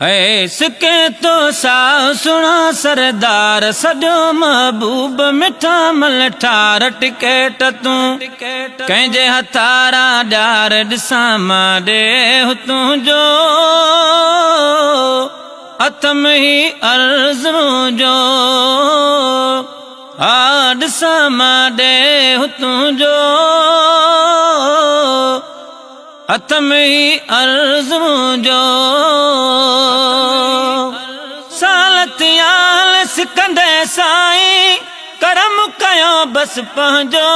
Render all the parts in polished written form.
इसके तो साओ सुना सरदार सॼो महबूब मिठा मल ठार टिकेट तूं कंहिंजे हथारा ॾियार ॾिसां मां ॾे तुंहिंजो हथ में ही अर्ज़ मुंहिंजो हा ॾिसां मां ॾे तुंहिंजो हथ में ही अर्ज़ मुंहिंजो सालतियाल सिकंदे साईं करम कयो बस पंहिंजो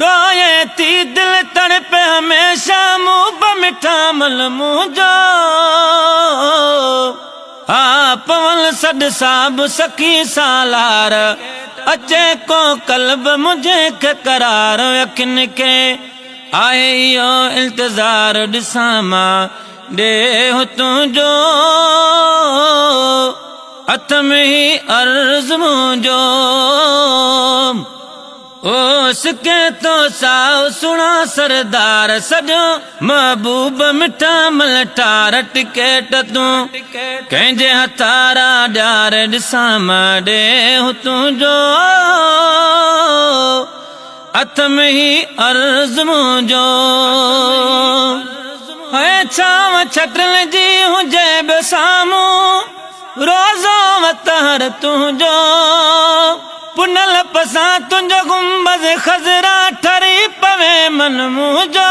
रोए थी दिल तड़पे हमेशा मुंह मिठा मल मुंहिंजो हा पवल सॾ साब सखी सालार अचे को कल्ब मुझे के करार अखियुनि खे आए इहो इंतज़ार ॾिसां मां ॾे तुंहिंजो हथ में ही अर्ज़ मुंहिंजो ओ सिके तो साओ सुणा सरदार सॼो महबूब मिठा मल ठार टिकेट तूं कंहिंजे हथारा ॾियार ॾिसां मां ॾे तुंहिंजो हथ में ही अर्ज़ मुंहिंजो है छांव छटल जी हुजे बि साम्हूं रोज़ो वतहर तुंहिंजो पुनल पसां तुंहिंजो गुंबद खज़रा ठरी पवे मन मुंहिंजो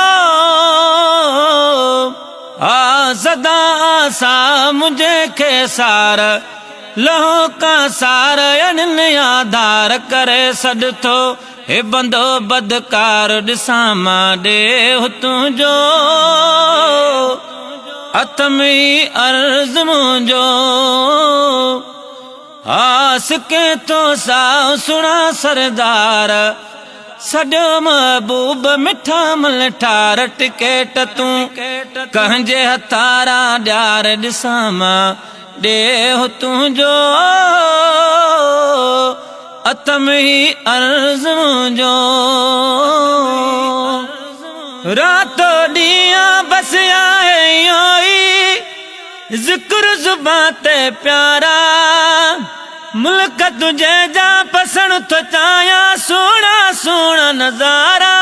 हा सदा आसा मुंहिंजे खे सार लहो का सार अड़नि आधार करे सॾ थो हे बंदो बदकार ॾिसां मां ॾे तुंहिंजो हथ में ही अर्ज़ मुंहिंजो हा सिके तो साओ सुणा सरदार सॼो महबूब मिठा मल ठार टिकेट तूं कंहिंजे हथारा ॾियार ॾिसां मां ॾे तुंहिंजो हथ में ही अर्ज़ मुंहिंजो रातो ॾींहुं बस आहे इहो ई ज़िक्र ज़ुबां ते प्यारा मुल्क तुंहिंजे जा पसंदि थो चाहियां सुहिणा सुहिणा नज़ारा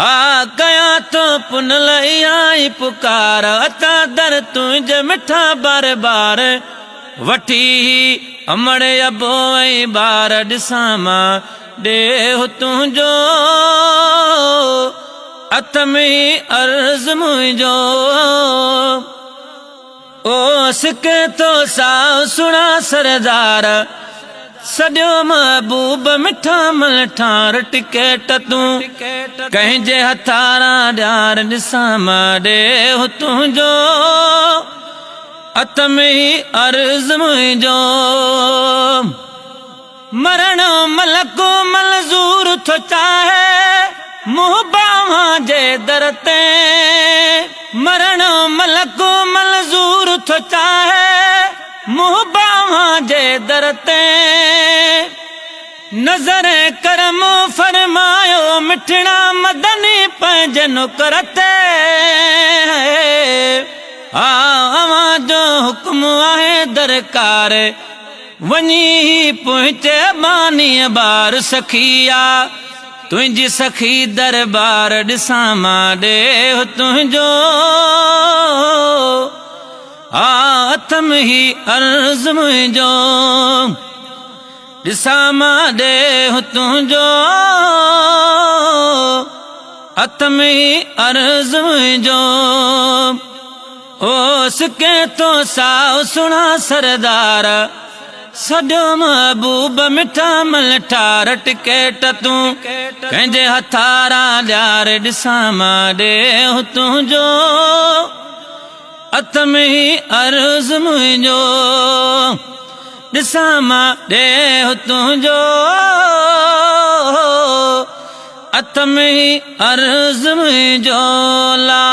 हा कयां तो पुनल इहा ई पुकार अता दर तुंहिंजे मिठा बार बार वठी अमड़े अबो ऐं ॿार ॾिसां मां ॾे तुंहिंजो हथ में ही अर्ज़ मुंहिंजो ओ सिके तो साओ सुणा सरदार सॼो महबूब मिठा मल ठार टिकेट तूं कंहिंजे हथारा ॾियार ॾिसां मां ॾे तुंहिंजो हथ में ही अर्ज़ मुंहिंजो मरण मलको मंज़ूर थो चाहे मुंहुं बावां जे दर ते मरण मलको मंज़ूर थो चाहे मुंहुं बावां जे दर ते नज़र करम फरमायो मिठड़ा मदनी पंहिंजे नुकर ते हा अवां जो हुक्म आहे दरकार वञी पहुचे बानीअ बार सखिया तुंहिंजी सखी दरबार ॾिसां मां ॾे तुंहिंजो हा हथ में ही अर्ज़ मुंहिंजो ॾिसां मां ॾे तुंहिंजो हथ में ही अर्ज़ मुंहिंजो ओ सिके तो साओ सुणा सरदार सॼो महबूब मिठा मल ठार टिकेट तूं कंहिंजे हथारा ॾियार ॾिसां मां ॾे तुंहिंजो हथ में ही अर्ज़ मुंहिंजो ॾिसां मां ॾे तुंहिंजो हथ में ही अर्ज़ मुंहिंजो ला